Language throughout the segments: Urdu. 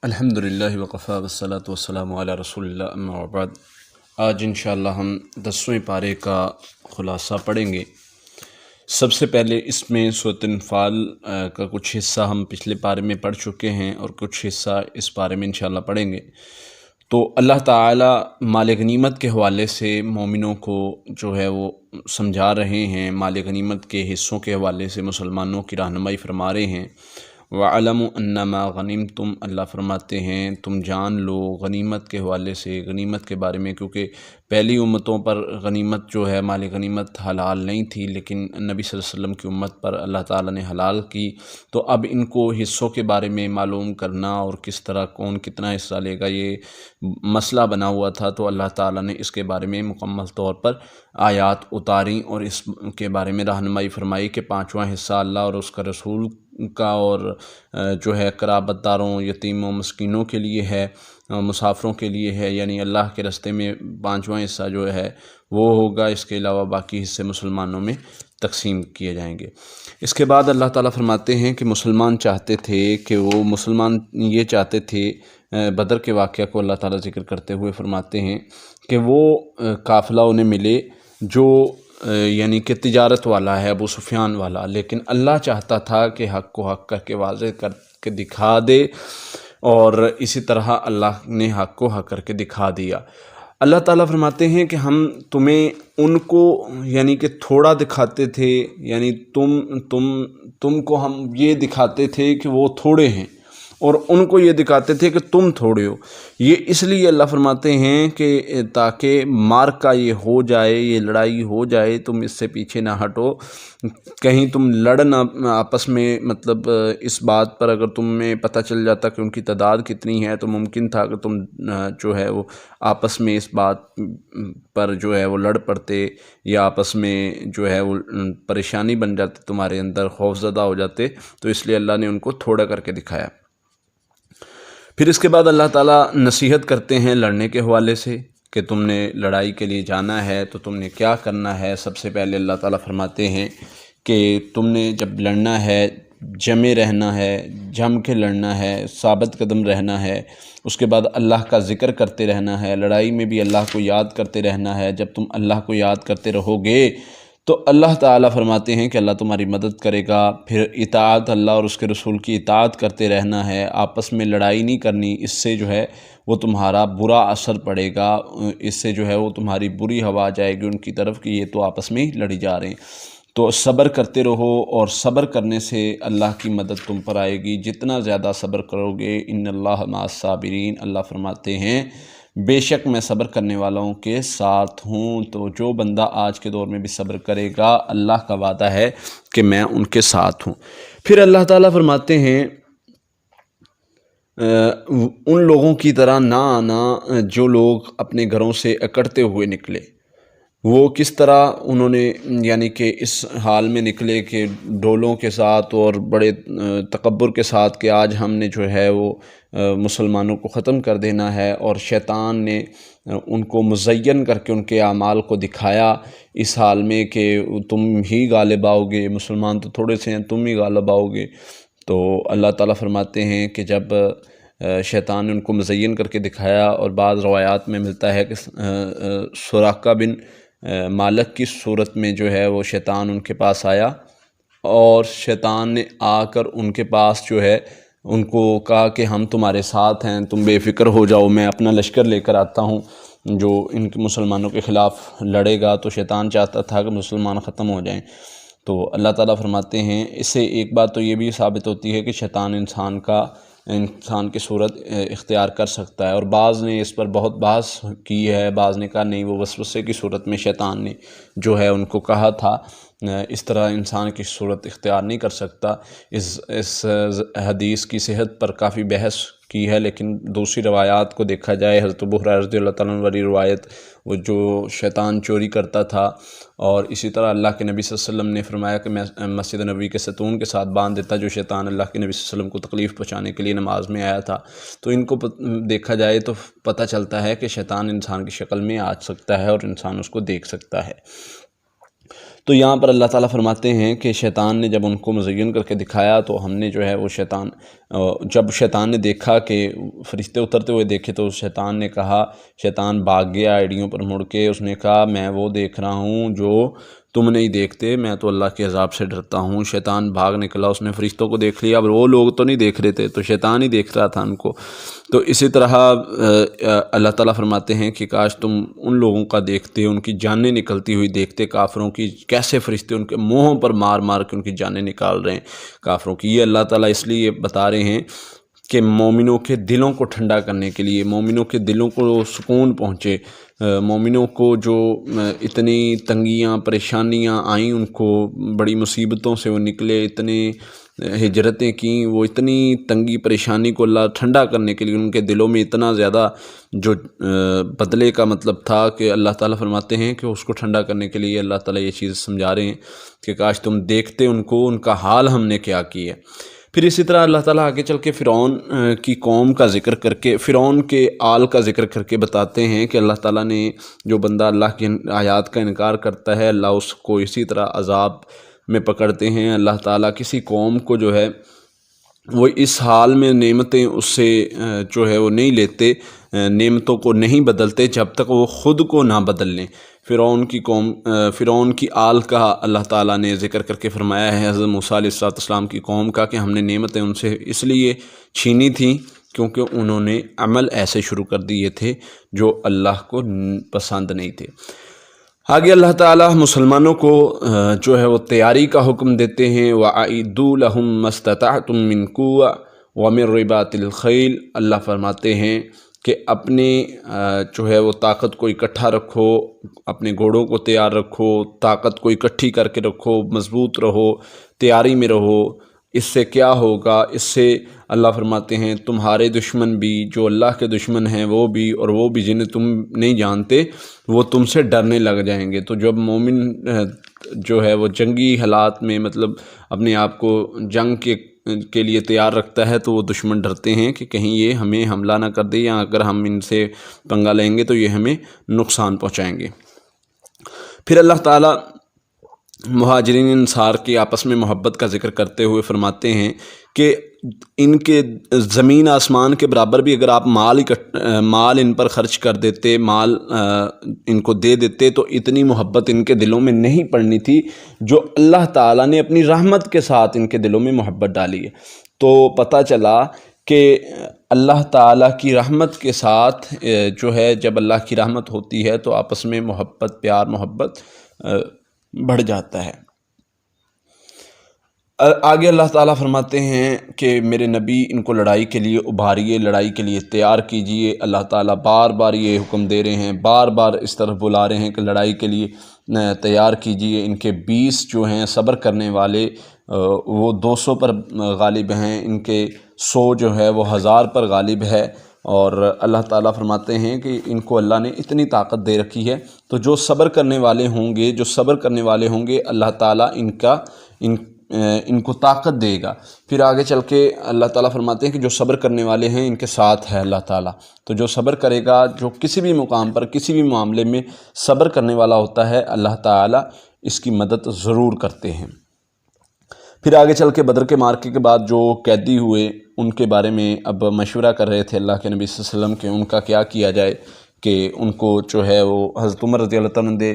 الحمدللہ وقفا والصلاۃ والسلام علی رسول اللہ اما بعد۔ آج انشاءاللہ ہم 10ویں پارے کا خلاصہ پڑھیں گے۔ سب سے پہلے اس میں سورۃ انفال کا کچھ حصہ ہم پچھلے پارے میں پڑھ چکے ہیں اور کچھ حصہ اس پارے میں انشاءاللہ پڑھیں گے۔ تو اللہ تعالی مال غنیمت کے حوالے سے مومنوں کو جو ہے وہ سمجھا رہے ہیں، مال غنیمت کے حصوں کے حوالے سے مسلمانوں کی رہنمائی فرما رہے ہیں۔ وَعَلَمُوا أَنَّمَا غَنِمْتُمْ، اللہ فرماتے ہیں تم جان لو غنیمت کے حوالے سے، غنیمت کے بارے میں، کیونکہ پہلی امتوں پر غنیمت جو ہے مال غنیمت حلال نہیں تھی، لیکن نبی صلی اللہ علیہ وسلم کی امت پر اللہ تعالیٰ نے حلال کی۔ تو اب ان کو حصوں کے بارے میں معلوم کرنا اور کس طرح کون کتنا حصہ لے گا یہ مسئلہ بنا ہوا تھا، تو اللہ تعالیٰ نے اس کے بارے میں مکمل طور پر آیات اتاریں اور اس کے بارے میں رہنمائی فرمائی کہ 5واں حصہ اللہ اور اس کا رسول کا اور جو ہے قرابت داروں، یتیموں، مسکینوں کے لیے ہے، مسافروں کے لیے ہے، یعنی اللہ کے راستے میں 5واں حصہ جو ہے وہ ہوگا۔ اس کے علاوہ باقی حصے مسلمانوں میں تقسیم کیے جائیں گے۔ اس کے بعد اللہ تعالیٰ فرماتے ہیں کہ مسلمان چاہتے تھے کہ مسلمان یہ چاہتے تھے، بدر کے واقعہ کو اللہ تعالیٰ ذکر کرتے ہوئے فرماتے ہیں کہ وہ قافلہ انہیں ملے جو یعنی کہ تجارت والا ہے، ابو سفیان والا، لیکن اللہ چاہتا تھا کہ حق کو حق کر کے واضح کر کے دکھا دے، اور اسی طرح اللہ نے حق کو حق کر کے دکھا دیا۔ اللہ تعالیٰ فرماتے ہیں کہ ہم تمہیں ان کو یعنی کہ تھوڑا دکھاتے تھے، یعنی تم کو ہم یہ دکھاتے تھے کہ وہ تھوڑے ہیں، اور ان کو یہ دکھاتے تھے کہ تم تھوڑے ہو۔ یہ اس لیے اللہ فرماتے ہیں کہ تاکہ مارکا یہ ہو جائے، یہ لڑائی ہو جائے، تم اس سے پیچھے نہ ہٹو، کہیں تم لڑنا آپس میں، مطلب اس بات پر اگر تمہیں پتہ چل جاتا کہ ان کی تعداد کتنی ہے تو ممکن تھا کہ تم جو ہے وہ آپس میں اس بات پر جو ہے وہ لڑ پڑتے، یا آپس میں جو ہے وہ پریشانی بن جاتے، تمہارے اندر خوف زدہ ہو جاتے، تو اس لیے اللہ نے ان کو تھوڑا کر کے دکھایا۔ پھر اس کے بعد اللہ تعالیٰ نصیحت کرتے ہیں لڑنے کے حوالے سے کہ تم نے لڑائی کے لیے جانا ہے تو تم نے کیا کرنا ہے۔ سب سے پہلے اللہ تعالیٰ فرماتے ہیں کہ تم نے جب لڑنا ہے جمے رہنا ہے، جم کے لڑنا ہے، ثابت قدم رہنا ہے، اس کے بعد اللہ کا ذکر کرتے رہنا ہے، لڑائی میں بھی اللہ کو یاد کرتے رہنا ہے۔ جب تم اللہ کو یاد کرتے رہو گے تو اللہ تعالیٰ فرماتے ہیں کہ اللہ تمہاری مدد کرے گا۔ پھر اطاعت، اللہ اور اس کے رسول کی اطاعت کرتے رہنا ہے، آپس میں لڑائی نہیں کرنی، اس سے جو ہے وہ تمہارا برا اثر پڑے گا، اس سے جو ہے وہ تمہاری بری ہوا جائے گی ان کی طرف کہ یہ تو آپس میں ہی لڑی جا رہے ہیں۔ تو صبر کرتے رہو، اور صبر کرنے سے اللہ کی مدد تم پر آئے گی۔ جتنا زیادہ صبر کرو گے، ان اللہ مع الصابرین، اللہ فرماتے ہیں بے شک میں صبر کرنے والوں کے ساتھ ہوں۔ تو جو بندہ آج کے دور میں بھی صبر کرے گا، اللہ کا وعدہ ہے کہ میں ان کے ساتھ ہوں۔ پھر اللہ تعالیٰ فرماتے ہیں ان لوگوں کی طرح نہ آنا جو لوگ اپنے گھروں سے اکڑتے ہوئے نکلے۔ وہ کس طرح انہوں نے یعنی کہ اس حال میں نکلے کہ ڈولوں کے ساتھ اور بڑے تکبر کے ساتھ کہ آج ہم نے جو ہے وہ مسلمانوں کو ختم کر دینا ہے، اور شیطان نے ان کو مزین کر کے ان کے اعمال کو دکھایا اس حال میں کہ تم ہی غالب آؤ گے، مسلمان تو تھوڑے سے ہیں، تم ہی غالب آؤ گے۔ تو اللہ تعالیٰ فرماتے ہیں کہ جب شیطان نے ان کو مزین کر کے دکھایا، اور بعض روایات میں ملتا ہے کہ سراقہ بن مالک کی صورت میں جو ہے وہ شیطان ان کے پاس آیا، اور شیطان نے آ کر ان کے پاس جو ہے ان کو کہا کہ ہم تمہارے ساتھ ہیں، تم بے فکر ہو جاؤ، میں اپنا لشکر لے کر آتا ہوں جو ان کے مسلمانوں کے خلاف لڑے گا۔ تو شیطان چاہتا تھا کہ مسلمان ختم ہو جائیں۔ تو اللہ تعالیٰ فرماتے ہیں اس سے ایک بات تو یہ بھی ثابت ہوتی ہے کہ شیطان انسان کی صورت اختیار کر سکتا ہے، اور بعض نے اس پر بہت بحث کی ہے، بعض نے کہا نہیں، وہ وسوسے کی صورت میں شیطان نے جو ہے ان کو کہا تھا، اس طرح انسان کی صورت اختیار نہیں کر سکتا۔ اس حدیث کی صحت پر کافی بحث کی ہے، لیکن دوسری روایات کو دیکھا جائے، حضرت ابو ہریرہ رضی اللہ تعالیٰ عنہ والی روایت، وہ جو شیطان چوری کرتا تھا، اور اسی طرح اللہ کے نبی صلی اللہ علیہ وسلم نے فرمایا کہ میں مسجد نبوی کے ستون کے ساتھ باندھ دیتا جو شیطان اللہ کے نبی صلی اللہ علیہ وسلم کو تکلیف پہنچانے کے لیے نماز میں آیا تھا۔ تو ان کو دیکھا جائے تو پتہ چلتا ہے کہ شیطان انسان کی شکل میں آ سکتا ہے اور انسان اس کو دیکھ سکتا ہے۔ تو یہاں پر اللہ تعالیٰ فرماتے ہیں کہ شیطان نے جب ان کو مزین کر کے دکھایا تو ہم نے جو ہے وہ جب شیطان نے دیکھا کہ فرشتے اترتے ہوئے دیکھے تو شیطان نے کہا، شیطان بھاگ گیا ایڑیوں پر مڑ کے، اس نے کہا میں وہ دیکھ رہا ہوں جو تم نہیں دیکھتے، میں تو اللہ کے عذاب سے ڈرتا ہوں۔ شیطان بھاگ نکلا، اس نے فرشتوں کو دیکھ لیا، اب وہ لوگ تو نہیں دیکھ رہے تھے، تو شیطان ہی دیکھ رہا تھا ان کو۔ تو اسی طرح اللہ تعالیٰ فرماتے ہیں کہ کاش تم ان لوگوں کا دیکھتے، ان کی جانیں نکلتی ہوئی دیکھتے، کافروں کی کیسے فرشتے ان کے منہوں پر مار مار کے ان کی جانیں نکال رہے ہیں کافروں کی۔ یہ اللہ تعالیٰ اس لیے بتا رہے ہیں کہ مومنوں کے دلوں کو ٹھنڈا کرنے کے لیے، مومنوں کے دلوں کو سکون پہنچے، مومنوں کو جو اتنی تنگیاں پریشانیاں آئیں، ان کو بڑی مصیبتوں سے وہ نکلے، اتنے ہجرتیں کیں، وہ اتنی تنگی پریشانی کو اللہ ٹھنڈا کرنے کے لیے ان کے دلوں میں اتنا زیادہ جو بدلے کا مطلب تھا کہ اللہ تعالیٰ فرماتے ہیں کہ اس کو ٹھنڈا کرنے کے لیے اللہ تعالیٰ یہ چیز سمجھا رہے ہیں کہ کاش تم دیکھتے ان کو، ان کا حال ہم نے کیا کیا۔ پھر اسی طرح اللہ تعالیٰ آگے چل کے فرعون کی قوم کا ذکر کر کے، فرعون کے آل کا ذکر کر کے بتاتے ہیں کہ اللہ تعالیٰ نے جو بندہ اللہ کی آیات کا انکار کرتا ہے، اللہ اس کو اسی طرح عذاب میں پکڑتے ہیں۔ اللہ تعالیٰ کسی قوم کو جو ہے وہ اس حال میں نعمتیں اس سے جو ہے وہ نہیں لیتے، نعمتوں کو نہیں بدلتے جب تک وہ خود کو نہ بدل لیں۔ فرعون کی آل کا اللہ تعالیٰ نے ذکر کر کے فرمایا ہے حضرت موسیٰ علیہ السلام کی قوم کا کہ ہم نے نعمتیں ان سے اس لیے چھینی تھیں کیونکہ انہوں نے عمل ایسے شروع کر دیے تھے جو اللہ کو پسند نہیں تھے۔ آگے اللہ تعالیٰ مسلمانوں کو جو ہے وہ تیاری کا حکم دیتے ہیں، وَأَعِدُّوا لَهُم مَّا اسْتَطَعْتُم مِّن قُوَّةٍ وَمِن رِّبَاطِ الْخَيْلِ، اللہ فرماتے ہیں کہ اپنے جو ہے وہ طاقت کو اکٹھا رکھو، اپنے گھوڑوں کو تیار رکھو، طاقت کو اکٹھی کر کے رکھو، مضبوط رہو، تیاری میں رہو۔ اس سے کیا ہوگا؟ اس سے اللہ فرماتے ہیں تمہارے دشمن بھی، جو اللہ کے دشمن ہیں وہ بھی، اور وہ بھی جنہیں تم نہیں جانتے، وہ تم سے ڈرنے لگ جائیں گے۔ تو جب مومن جو ہے وہ جنگی حالات میں مطلب اپنے آپ کو جنگ کے لیے تیار رکھتا ہے تو وہ دشمن ڈرتے ہیں کہ کہیں یہ ہمیں حملہ نہ کر دے، یا اگر ہم ان سے پنگا لیں گے تو یہ ہمیں نقصان پہنچائیں گے۔ پھر اللہ تعالیٰ مہاجرین انصار کی آپس میں محبت کا ذکر کرتے ہوئے فرماتے ہیں کہ ان کے زمین آسمان کے برابر بھی اگر آپ مال ان پر خرچ کر دیتے، مال ان کو دے دیتے، تو اتنی محبت ان کے دلوں میں نہیں پڑنی تھی جو اللہ تعالیٰ نے اپنی رحمت کے ساتھ ان کے دلوں میں محبت ڈالی ہے۔ تو پتہ چلا کہ اللہ تعالیٰ کی رحمت کے ساتھ جو ہے جب اللہ کی رحمت ہوتی ہے تو آپس میں محبت، پیار محبت بڑھ جاتا ہے۔ آگے اللہ تعالیٰ فرماتے ہیں کہ میرے نبی ان کو لڑائی کے لیے ابھاریے، لڑائی کے لیے تیار کیجئے۔ اللہ تعالیٰ بار بار یہ حکم دے رہے ہیں، بار بار اس طرف بلا رہے ہیں کہ لڑائی کے لیے تیار کیجئے۔ ان کے 20 جو ہیں صبر کرنے والے وہ 200 پر غالب ہیں، ان کے 100 جو ہے وہ 1000 پر غالب ہے، اور اللہ تعالیٰ فرماتے ہیں کہ ان کو اللہ نے اتنی طاقت دے رکھی ہے، تو جو صبر کرنے والے ہوں گے، جو صبر کرنے والے ہوں گے، اللہ تعالیٰ ان کو طاقت دے گا۔ پھر آگے چل کے اللہ تعالیٰ فرماتے ہیں کہ جو صبر کرنے والے ہیں ان کے ساتھ ہے اللہ تعالیٰ۔ تو جو صبر کرے گا، جو کسی بھی مقام پر کسی بھی معاملے میں صبر کرنے والا ہوتا ہے، اللہ تعالیٰ اس کی مدد ضرور کرتے ہیں۔ پھر آگے چل کے بدر کے معرکے کے بعد جو قیدی ہوئے ان کے بارے میں اب مشورہ کر رہے تھے اللہ کے نبی صلی اللہ علیہ وسلم کہ ان کا کیا کیا جائے، کہ ان کو جو ہے وہ حضرت عمر رضی اللہ عنہ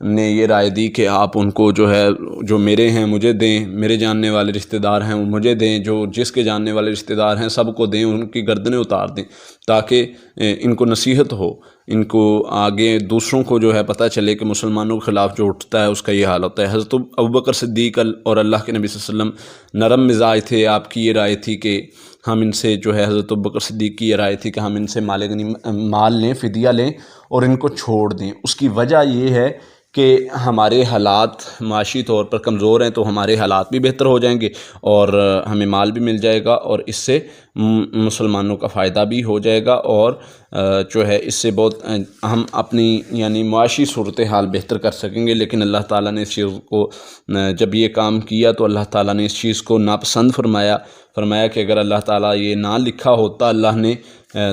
نے یہ رائے دی کہ آپ ان کو جو ہے جو میرے ہیں مجھے دیں، میرے جاننے والے رشتہ دار ہیں وہ مجھے دیں، جو جس کے جاننے والے رشتہ دار ہیں سب کو دیں، ان کی گردنیں اتار دیں تاکہ ان کو نصیحت ہو، ان کو آگے دوسروں کو جو ہے پتہ چلے کہ مسلمانوں کے خلاف جو اٹھتا ہے اس کا یہ حال ہوتا ہے۔ حضرت ابوبکر صدیق اور اللہ کے نبی صلی اللہ علیہ وسلم نرم مزاج تھے، آپ کی یہ رائے تھی کہ ہم ان سے جو ہے حضرت ابوبکر صدیق کی یہ رائے تھی کہ ہم ان سے مال لیں، فدیہ لیں اور ان کو چھوڑ دیں۔ اس کی وجہ یہ ہے کہ ہمارے حالات معاشی طور پر کمزور ہیں، تو ہمارے حالات بھی بہتر ہو جائیں گے اور ہمیں مال بھی مل جائے گا، اور اس سے مسلمانوں کا فائدہ بھی ہو جائے گا، اور جو ہے اس سے بہت ہم اپنی یعنی معاشی صورتحال بہتر کر سکیں گے۔ لیکن اللہ تعالیٰ نے اس چیز کو جب یہ کام کیا تو اللہ تعالیٰ نے اس چیز کو ناپسند فرمایا کہ اگر اللہ تعالیٰ یہ نہ لکھا ہوتا، اللہ نے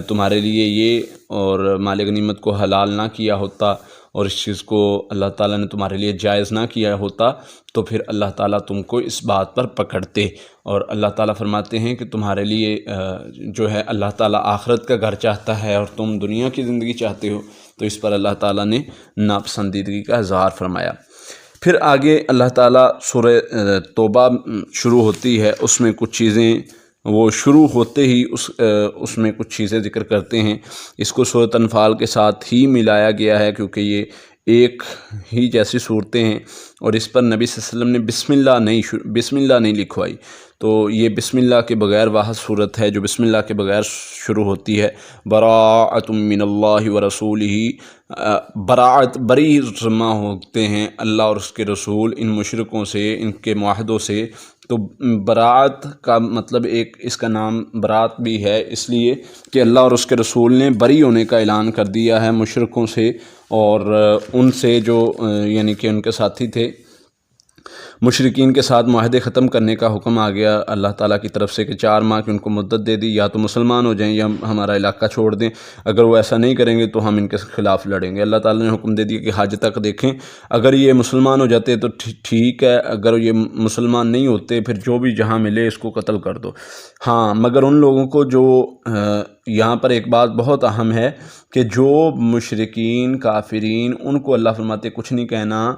تمہارے لیے یہ اور مال غنیمت کو حلال نہ کیا ہوتا اور اس چیز کو اللہ تعالیٰ نے تمہارے لیے جائز نہ کیا ہوتا تو پھر اللہ تعالیٰ تم کو اس بات پر پکڑتے۔ اور اللہ تعالیٰ فرماتے ہیں کہ تمہارے لیے جو ہے اللہ تعالیٰ آخرت کا گھر چاہتا ہے اور تم دنیا کی زندگی چاہتے ہو، تو اس پر اللہ تعالیٰ نے ناپسندیدگی کا اظہار فرمایا۔ پھر آگے اللہ تعالیٰ سورہ توبہ شروع ہوتی ہے، اس میں کچھ چیزیں وہ شروع ہوتے ہی اس میں کچھ چیزیں ذکر کرتے ہیں۔ اس کو سورۃ انفال کے ساتھ ہی ملایا گیا ہے کیونکہ یہ ایک ہی جیسی صورتیں ہیں، اور اس پر نبی صلی اللہ علیہ وسلم نے بسم اللہ نہیں لکھوائی، تو یہ بسم اللہ کے بغیر واحد صورت ہے جو بسم اللہ کے بغیر شروع ہوتی ہے۔ براءۃ من اللہ ورسولہ، براعت بری ذمہ ہوتے ہیں اللہ اور اس کے رسول ان مشرکوں سے، ان کے معاہدوں سے۔ تو براعت کا مطلب ایک اس کا نام براعت بھی ہے اس لیے کہ اللہ اور اس کے رسول نے بری ہونے کا اعلان کر دیا ہے مشرکوں سے، اور ان سے جو یعنی کہ ان کے ساتھی تھے، مشرکین کے ساتھ معاہدے ختم کرنے کا حکم آ گیا اللہ تعالیٰ کی طرف سے کہ 4 ماہ کی ان کو مدت دے دی، یا تو مسلمان ہو جائیں یا ہمارا علاقہ چھوڑ دیں، اگر وہ ایسا نہیں کریں گے تو ہم ان کے خلاف لڑیں گے۔ اللہ تعالیٰ نے حکم دے دیا کہ حج تک دیکھیں، اگر یہ مسلمان ہو جاتے تو ٹھیک ہے، اگر یہ مسلمان نہیں ہوتے پھر جو بھی جہاں ملے اس کو قتل کر دو۔ ہاں، مگر ان لوگوں کو جو یہاں پر ایک بات بہت اہم ہے کہ جو مشرکین کافرین، ان کو اللہ فرماتے کچھ نہیں کہنا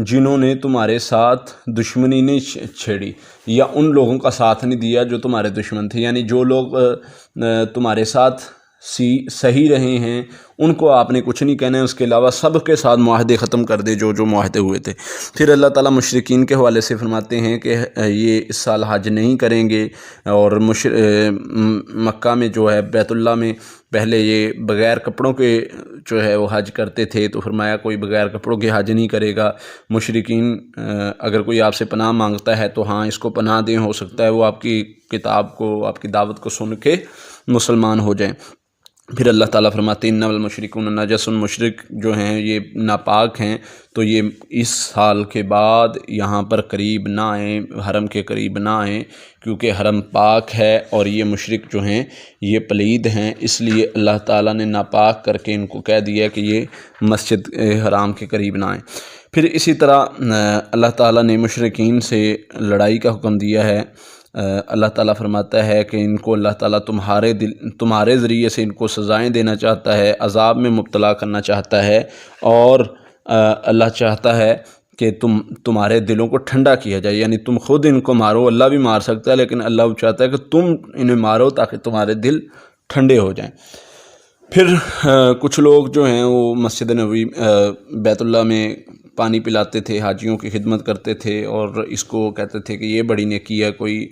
جنہوں نے تمہارے ساتھ دشمنی نہیں چھیڑی یا ان لوگوں کا ساتھ نہیں دیا جو تمہارے دشمن تھے، یعنی جو لوگ تمہارے ساتھ صحیح رہے ہیں ان کو آپ نے کچھ نہیں کہنا ہے، اس کے علاوہ سب کے ساتھ معاہدے ختم کر دے جو معاہدے ہوئے تھے۔ پھر اللہ تعالیٰ مشرکین کے حوالے سے فرماتے ہیں کہ یہ اس سال حج نہیں کریں گے، اور مکہ میں جو ہے بیت اللہ میں پہلے یہ بغیر کپڑوں کے جو ہے وہ حج کرتے تھے، تو فرمایا کوئی بغیر کپڑوں کے حج نہیں کرے گا۔ مشرکین اگر کوئی آپ سے پناہ مانگتا ہے تو ہاں اس کو پناہ دیں، ہو سکتا ہے وہ آپ کی کتاب کو، آپ کی دعوت کو سن کے مسلمان ہو جائیں۔ پھر اللہ تعالیٰ فرماتے ہیں انما المشرکون نجس، مشرک جو ہیں یہ ناپاک ہیں، تو یہ اس سال کے بعد یہاں پر قریب نہ آئیں، حرم کے قریب نہ آئیں، کیونکہ حرم پاک ہے اور یہ مشرک جو ہیں یہ پلید ہیں، اس لیے اللہ تعالیٰ نے ناپاک کر کے ان کو کہہ دیا کہ یہ مسجد حرام کے قریب نہ آئیں۔ پھر اسی طرح اللہ تعالیٰ نے مشرکین سے لڑائی کا حکم دیا ہے۔ اللہ تعالیٰ فرماتا ہے کہ ان کو اللہ تعالیٰ تمہارے ذریعے سے ان کو سزائیں دینا چاہتا ہے، عذاب میں مبتلا کرنا چاہتا ہے، اور اللہ چاہتا ہے کہ تمہارے دلوں کو ٹھنڈا کیا جائے، یعنی تم خود ان کو مارو، اللہ بھی مار سکتا ہے لیکن اللہ چاہتا ہے کہ تم انہیں مارو تاکہ تمہارے دل ٹھنڈے ہو جائیں۔ پھر کچھ لوگ جو ہیں وہ مسجد نبوی بیت اللہ میں پانی پلاتے تھے، حاجیوں کی خدمت کرتے تھے، اور اس کو کہتے تھے کہ یہ بڑی نیکی ہے، کوئی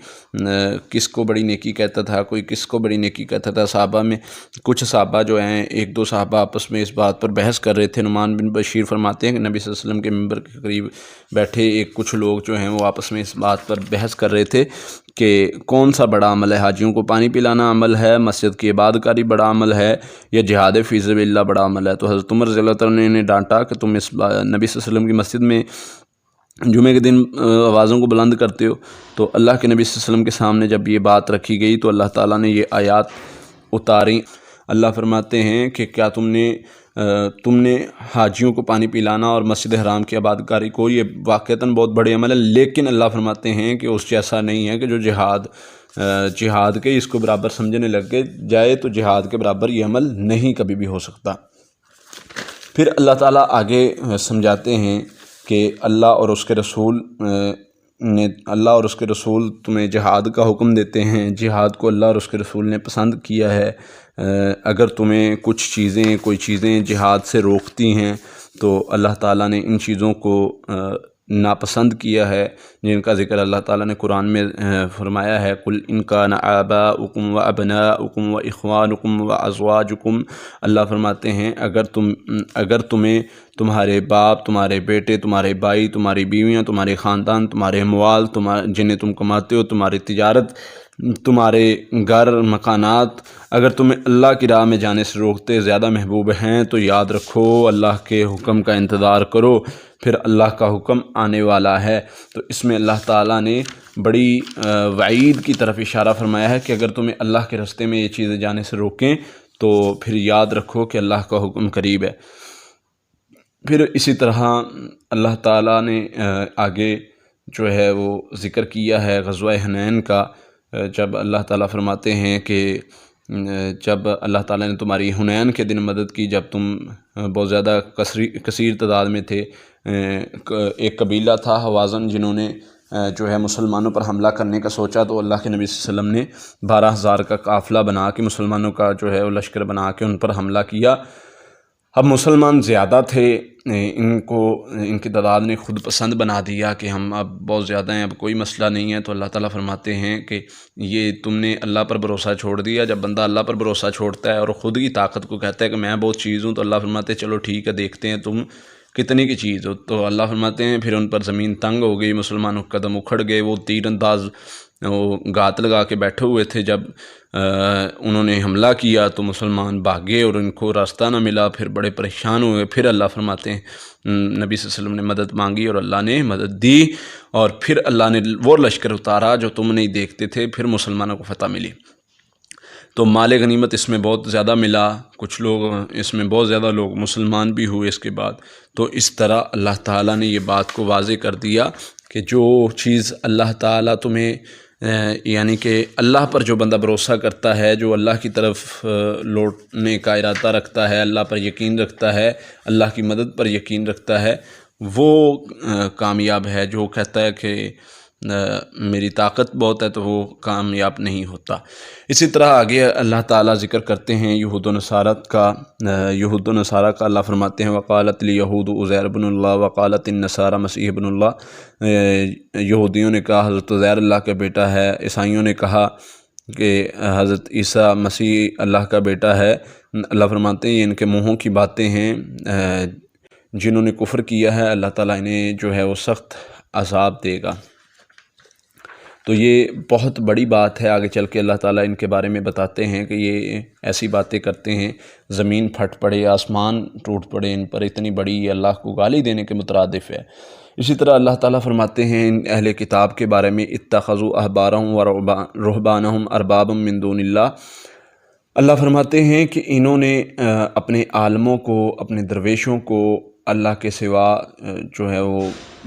کس کو بڑی نیکی کہتا تھا، کوئی کس کو بڑی نیکی کہتا تھا۔ صحابہ میں کچھ صحابہ جو ہیں، 1-2 صحابہ آپس میں اس بات پر بحث کر رہے تھے۔ نعمان بن بشیر فرماتے ہیں کہ نبی صلی اللہ علیہ وسلم کے منبر کے قریب بیٹھے کچھ لوگ جو ہیں وہ آپس میں اس بات پر بحث کر رہے تھے کہ کون سا بڑا عمل ہے، حاجیوں کو پانی پلانا عمل ہے، مسجد کی عبادت کاری بڑا عمل ہے، یا جہاد فی سبیل اللہ بڑا عمل ہے۔ تو حضرت عمر رضی اللہ تعالیٰ نے ڈانٹا کہ تم اس نبی صلی اللہ علیہ وسلم کی مسجد میں جمعے کے دن آوازوں کو بلند کرتے ہو۔ تو اللہ کے نبی صلی اللہ علیہ وسلم کے سامنے جب یہ بات رکھی گئی تو اللہ تعالیٰ نے یہ آیات اتاری۔ اللہ فرماتے ہیں کہ کیا تم نے حاجیوں کو پانی پلانا اور مسجد حرام کی عبادت کاری کو، یہ واقعتاً بہت بڑے عمل ہے، لیکن اللہ فرماتے ہیں کہ اس جیسا نہیں ہے کہ جو جہاد کے اس کو برابر سمجھنے لگ جائے، تو جہاد کے برابر یہ عمل نہیں کبھی بھی ہو سکتا۔ پھر اللہ تعالیٰ آگے سمجھاتے ہیں کہ اللہ اور اس کے رسول تمہیں جہاد کا حکم دیتے ہیں، جہاد کو اللہ اور اس کے رسول نے پسند کیا ہے۔ اگر تمہیں کوئی چیزیں جہاد سے روکتی ہیں تو اللہ تعالیٰ نے ان چیزوں کو ناپسند کیا ہے، جن کا ذکر اللہ تعالیٰ نے قرآن میں فرمایا ہے، قُلْ إِنْ كَانَ آبَاؤُكُمْ وَأَبْنَاؤُكُمْ وَإِخْوَانُكُمْ وَأَزْوَاجُكُمْ، اللہ فرماتے ہیں اگر تمہیں تمہارے باپ، تمہارے بیٹے، تمہارے بھائی، تمہاری بیویاں، تمہارے خاندان، تمہارے اموال جنہیں تم کماتے ہو، تمہاری تجارت، تمہارے گھر مکانات اگر تمہیں اللہ کی راہ میں جانے سے روکتے زیادہ محبوب ہیں تو یاد رکھو اللہ کے حکم کا انتظار کرو، پھر اللہ کا حکم آنے والا ہے۔ تو اس میں اللہ تعالیٰ نے بڑی وعید کی طرف اشارہ فرمایا ہے کہ اگر تمہیں اللہ کے راستے میں یہ چیزیں جانے سے روکیں تو پھر یاد رکھو کہ اللہ کا حکم قریب ہے۔ پھر اسی طرح اللہ تعالیٰ نے آگے جو ہے وہ ذکر کیا ہے غزوہ حنین کا، جب اللہ تعالیٰ فرماتے ہیں کہ جب اللہ تعالیٰ نے تمہاری حنین کے دن مدد کی، جب تم بہت زیادہ کثیر تعداد میں تھے، ایک قبیلہ تھا حوازن جنہوں نے جو ہے مسلمانوں پر حملہ کرنے کا سوچا، تو اللہ کے نبی صلی اللہ علیہ وسلم نے 12,000 کا قافلہ بنا کے مسلمانوں کا جو ہے وہ لشکر بنا کے ان پر حملہ کیا۔ اب مسلمان زیادہ تھے، ان کی تعداد نے خود پسند بنا دیا کہ ہم اب بہت زیادہ ہیں، اب کوئی مسئلہ نہیں ہے۔ تو اللہ تعالیٰ فرماتے ہیں کہ یہ تم نے اللہ پر بھروسہ چھوڑ دیا۔ جب بندہ اللہ پر بھروسہ چھوڑتا ہے اور خود کی طاقت کو کہتا ہے کہ میں بہت چیز ہوں، تو اللہ فرماتے ہیں چلو ٹھیک ہے، دیکھتے ہیں تم کتنی کی چیز ہو۔ تو اللہ فرماتے ہیں پھر ان پر زمین تنگ ہو گئی، مسلمانوں کے قدم اکھڑ گئے، وہ تیر انداز وہ گات لگا کے بیٹھے ہوئے تھے، جب انہوں نے حملہ کیا تو مسلمان بھاگے اور ان کو راستہ نہ ملا، پھر بڑے پریشان ہوئے۔ پھر اللہ فرماتے ہیں نبی صلی اللہ علیہ وسلم نے مدد مانگی اور اللہ نے مدد دی، اور پھر اللہ نے وہ لشکر اتارا جو تم نہیں دیکھتے تھے، پھر مسلمانوں کو فتح ملی۔ تو مال غنیمت اس میں بہت زیادہ ملا، کچھ لوگ اس میں بہت زیادہ لوگ مسلمان بھی ہوئے اس کے بعد۔ تو اس طرح اللہ تعالیٰ نے یہ بات کو واضح کر دیا کہ جو چیز اللہ تعالیٰ تمہیں یعنی کہ اللہ پر جو بندہ بھروسہ کرتا ہے، جو اللہ کی طرف لوٹنے کا ارادہ رکھتا ہے، اللہ پر یقین رکھتا ہے، اللہ کی مدد پر یقین رکھتا ہے، وہ کامیاب ہے۔ جو کہتا ہے کہ میری طاقت بہت ہے، تو وہ کامیاب نہیں ہوتا۔ اسی طرح آگے اللہ تعالیٰ ذکر کرتے ہیں یہود و نصارہ کا اللہ فرماتے ہیں وقالت الیہود عزیر بن اللہ وقالت النصارى مسیح بن اللہ۔ یہودیوں نے کہا حضرت عزیر اللہ کا بیٹا ہے، عیسائیوں نے کہا کہ حضرت عیسیٰ مسیح اللہ کا بیٹا ہے۔ اللہ فرماتے ہیں یہ ان کے منہوں کی باتیں ہیں، جنہوں نے کفر کیا ہے اللہ تعالیٰ انہیں جو ہے وہ سخت عذاب دے گا۔ تو یہ بہت بڑی بات ہے، آگے چل کے اللہ تعالیٰ ان کے بارے میں بتاتے ہیں کہ یہ ایسی باتیں کرتے ہیں، زمین پھٹ پڑے، آسمان ٹوٹ پڑے ان پر، اتنی بڑی یہ اللہ کو گالی دینے کے مترادف ہے۔ اسی طرح اللہ تعالیٰ فرماتے ہیں ان اہل کتاب کے بارے میں اتخذوا احبارهم ورهبانهم اربابا من دون اللہ۔ اللہ فرماتے ہیں کہ انہوں نے اپنے عالموں کو، اپنے درویشوں کو اللہ کے سوا جو ہے وہ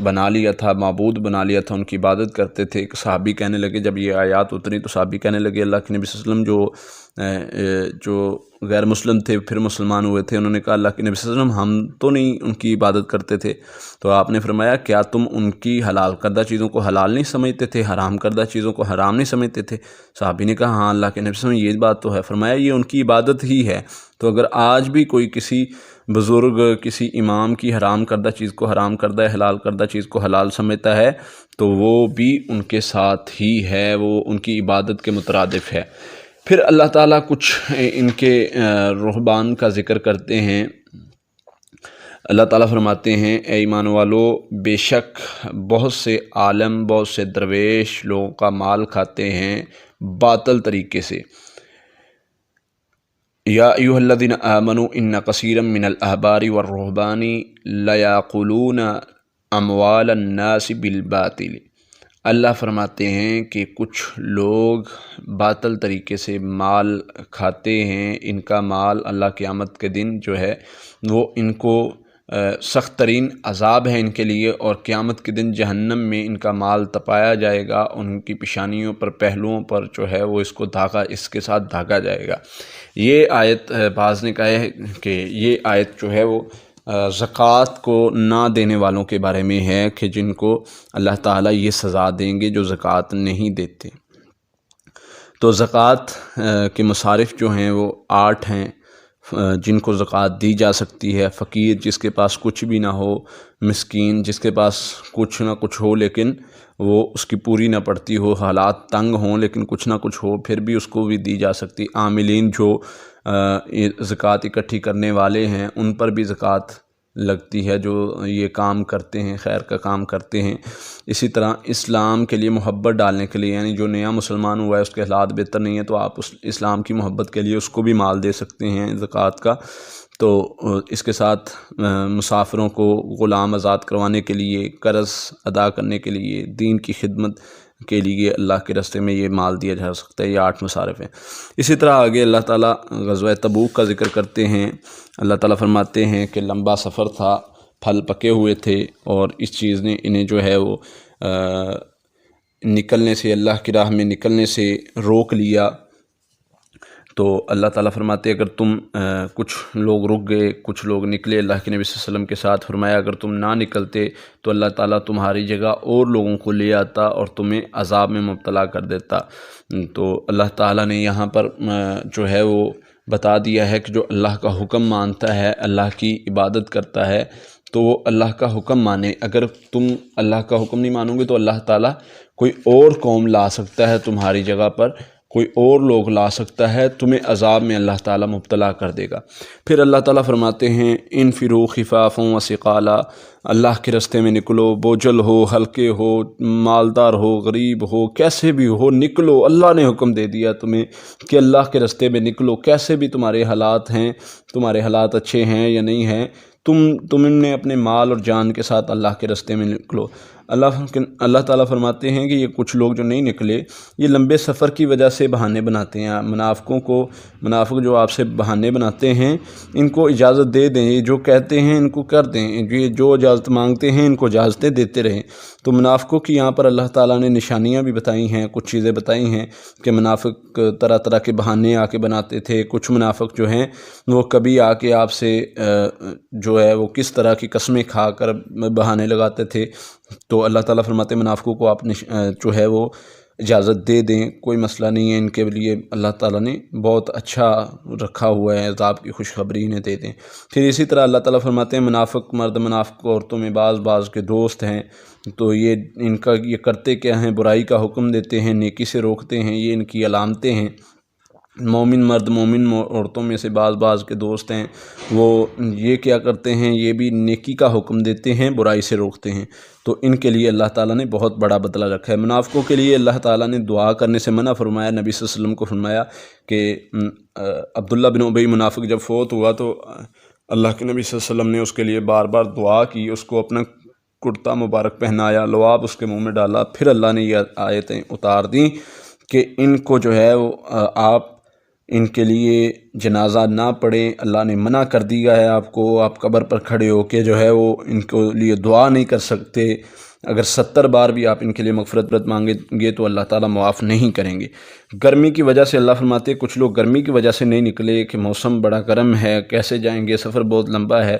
بنا لیا تھا، معبود بنا لیا تھا، ان کی عبادت کرتے تھے۔ صحابی کہنے لگے، جب یہ آیات اتری تو صحابی کہنے لگے اللہ کے نبی صلی اللہ علیہ وسلم جو غیر مسلم تھے پھر مسلمان ہوئے تھے، انہوں نے کہا اللہ کے نبی صلی اللہ علیہ وسلم ہم تو نہیں ان کی عبادت کرتے تھے۔ تو آپ نے فرمایا کیا تم ان کی حلال کردہ چیزوں کو حلال نہیں سمجھتے تھے، حرام کردہ چیزوں کو حرام نہیں سمجھتے تھے؟ صحابی نے کہا ہاں اللہ کے نبی صلی اللہ علیہ وسلم یہ بات تو ہے۔ فرمایا یہ ان کی عبادت ہی ہے۔ تو اگر آج بھی کوئی کسی بزرگ، کسی امام کی حرام کردہ چیز کو حرام کردہ، حلال کردہ چیز کو حلال سمجھتا ہے، تو وہ بھی ان کے ساتھ ہی ہے، وہ ان کی عبادت کے مترادف ہے۔ پھر اللہ تعالیٰ کچھ ان کے رہبان کا ذکر کرتے ہیں۔ اللہ تعالیٰ فرماتے ہیں اے ایمان والو، بے شک بہت سے عالم، بہت سے درویش لوگوں کا مال کھاتے ہیں باطل طریقے سے۔ یا ایھا الذین آمنوا ان کثیرا من الاحبار والرہبان لیاکلون اموال الناس بالباطل۔ اللہ فرماتے ہیں کہ کچھ لوگ باطل طریقے سے مال کھاتے ہیں، ان کا مال اللہ قیامت کے دن جو ہے وہ ان کو سخت ترین عذاب ہے ان کے لیے، اور قیامت کے دن جہنم میں ان کا مال تپایا جائے گا، ان کی پیشانیوں پر، پہلوؤں پر جو ہے وہ اس کے ساتھ دھاگا جائے گا۔ یہ آیت بعض نے کہا ہے کہ یہ آیت جو ہے وہ زکوٰۃ کو نہ دینے والوں کے بارے میں ہے، کہ جن کو اللہ تعالیٰ یہ سزا دیں گے جو زکوٰۃ نہیں دیتے۔ تو زکوٰۃ کے مصارف جو ہیں وہ 8 ہیں جن کو زکوٰۃ دی جا سکتی ہے۔ فقیر جس کے پاس کچھ بھی نہ ہو، مسکین جس کے پاس کچھ نہ کچھ ہو لیکن وہ اس کی پوری نہ پڑتی ہو، حالات تنگ ہوں لیکن کچھ نہ کچھ ہو، پھر بھی اس کو بھی دی جا سکتی۔ عاملین جو زکوٰۃ اکٹھی کرنے والے ہیں ان پر بھی زکوٰۃ لگتی ہے، جو یہ کام کرتے ہیں، خیر کا کام کرتے ہیں۔ اسی طرح اسلام کے لیے محبت ڈالنے کے لیے، یعنی جو نیا مسلمان ہوا ہے اس کے حالات بہتر نہیں ہیں تو آپ اس اسلام کی محبت کے لیے اس کو بھی مال دے سکتے ہیں زکوٰۃ کا۔ تو اس کے ساتھ مسافروں کو غلام آزاد کروانے کے لیے، قرض ادا کرنے کے لیے، دین کی خدمت کے لیے اللہ کے راستے میں یہ مال دیا جا سکتا ہے۔ یہ 8 مصارف ہیں۔ اسی طرح آگے اللہ تعالیٰ غزوہ تبوک کا ذکر کرتے ہیں۔ اللہ تعالیٰ فرماتے ہیں کہ لمبا سفر تھا، پھل پکے ہوئے تھے اور اس چیز نے انہیں جو ہے وہ نکلنے سے، اللہ کی راہ میں نکلنے سے روک لیا۔ تو اللہ تعالیٰ فرماتے اگر تم کچھ لوگ رک گئے، کچھ لوگ نکلے اللہ کے نبی صلی اللہ علیہ وسلم کے ساتھ، فرمایا اگر تم نہ نکلتے تو اللہ تعالیٰ تمہاری جگہ اور لوگوں کو لے آتا اور تمہیں عذاب میں مبتلا کر دیتا۔ تو اللہ تعالیٰ نے یہاں پر جو ہے وہ بتا دیا ہے کہ جو اللہ کا حکم مانتا ہے، اللہ کی عبادت کرتا ہے، تو وہ اللہ کا حکم مانے۔ اگر تم اللہ کا حکم نہیں مانو گے تو اللہ تعالیٰ کوئی اور قوم لا سکتا ہے تمہاری جگہ پر، کوئی اور لوگ لا سکتا ہے، تمہیں عذاب میں اللہ تعالیٰ مبتلا کر دے گا۔ پھر اللہ تعالیٰ فرماتے ہیں انفروا خفافا وثقالا، اللہ کے رستے میں نکلو، بوجھل ہو، ہلکے ہو، مالدار ہو، غریب ہو، کیسے بھی ہو نکلو۔ اللہ نے حکم دے دیا تمہیں کہ اللہ کے رستے میں نکلو، کیسے بھی تمہارے حالات ہیں، تمہارے حالات اچھے ہیں یا نہیں ہیں، تم نے اپنے مال اور جان کے ساتھ اللہ کے رستے میں نکلو۔ اللہ تعالیٰ فرماتے ہیں کہ یہ کچھ لوگ جو نہیں نکلے، یہ لمبے سفر کی وجہ سے بہانے بناتے ہیں۔ منافق جو آپ سے بہانے بناتے ہیں، ان کو اجازت دے دیں، یہ جو کہتے ہیں ان کو کر دیں، یہ جو اجازت مانگتے ہیں ان کو اجازتیں دیتے رہیں۔ تو منافقوں کی یہاں پر اللہ تعالیٰ نے نشانیاں بھی بتائی ہیں، کچھ چیزیں بتائی ہیں کہ منافق طرح طرح کے بہانے آ کے بناتے تھے۔ کچھ منافق جو ہیں وہ کبھی آ کے آپ سے جو ہے وہ کس طرح کی قسمیں کھا کر بہانے لگاتے تھے۔ تو اللہ تعالیٰ فرماتے ہیں منافقوں کو آپ جو ہے وہ اجازت دے دیں، کوئی مسئلہ نہیں ہے، ان کے لیے اللہ تعالیٰ نے بہت اچھا رکھا ہوا ہے، عذاب کی خوشخبری انہیں دے دیں۔ پھر اسی طرح اللہ تعالیٰ فرماتے ہیں منافق مرد منافق عورتوں میں بعض کے دوست ہیں، تو یہ کرتے کیا ہیں، برائی کا حکم دیتے ہیں، نیکی سے روکتے ہیں، یہ ان کی علامتیں ہیں۔ مومن مرد مومن عورتوں میں سے بعض کے دوست ہیں، وہ یہ کیا کرتے ہیں، یہ بھی نیکی کا حکم دیتے ہیں، برائی سے روکتے ہیں۔ تو ان کے لیے اللہ تعالیٰ نے بہت بڑا بدلہ رکھا ہے۔ منافقوں کے لیے اللہ تعالیٰ نے دعا کرنے سے منع فرمایا۔ نبی صلی اللہ علیہ وسلم کو فرمایا کہ عبداللہ بن ابی منافق جب فوت ہوا تو اللہ کے نبی صلی اللہ علیہ وسلم نے اس کے لیے بار بار دعا کی، اس کو اپنا کرتا مبارک پہنایا، لعاب اس کے منہ میں ڈالا، پھر اللہ نے یہ آیتیں اتار دیں کہ ان کو جو ہے وہ آپ ان کے لیے جنازہ نہ پڑھیں، اللہ نے منع کر دیا ہے آپ کو، آپ قبر پر کھڑے ہو کے جو ہے وہ ان کو لیے دعا نہیں کر سکتے۔ اگر 70 بار بھی آپ ان کے لیے مغفرت مانگیں گے تو اللہ تعالیٰ معاف نہیں کریں گے۔ گرمی کی وجہ سے اللہ فرماتے ہیں کچھ لوگ گرمی کی وجہ سے نہیں نکلے کہ موسم بڑا گرم ہے، کیسے جائیں گے، سفر بہت لمبا ہے۔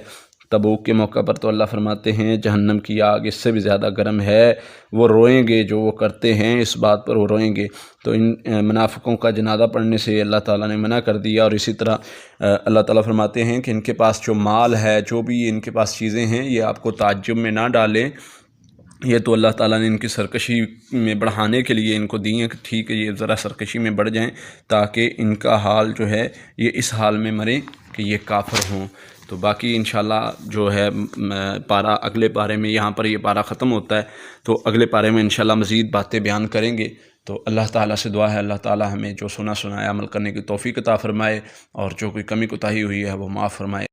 تبوک کے موقع پر تو اللہ فرماتے ہیں جہنم کی آگ اس سے بھی زیادہ گرم ہے، وہ روئیں گے، جو وہ کرتے ہیں اس بات پر وہ روئیں گے۔ تو ان منافقوں کا جنازہ پڑھنے سے اللہ تعالیٰ نے منع کر دیا۔ اور اسی طرح اللہ تعالیٰ فرماتے ہیں کہ ان کے پاس جو مال ہے، جو بھی ان کے پاس چیزیں ہیں، یہ آپ کو تعجب میں نہ ڈالیں، یہ تو اللہ تعالیٰ نے ان کی سرکشی میں بڑھانے کے لیے ان کو دی ہیں کہ ٹھیک ہے یہ ذرا سرکشی میں بڑھ جائیں تاکہ ان کا حال جو ہے یہ اس حال میں مریں کہ یہ کافر ہوں۔ تو باقی انشاءاللہ جو ہے پارہ اگلے پارے میں، یہاں پر یہ پارہ ختم ہوتا ہے تو اگلے پارے میں انشاءاللہ مزید باتیں بیان کریں گے۔ تو اللہ تعالیٰ سے دعا ہے اللہ تعالیٰ ہمیں جو سنا سنایا عمل کرنے کی توفیق عطا فرمائے، اور جو کوئی کمی کوتاہی ہوئی ہے وہ معاف فرمائے۔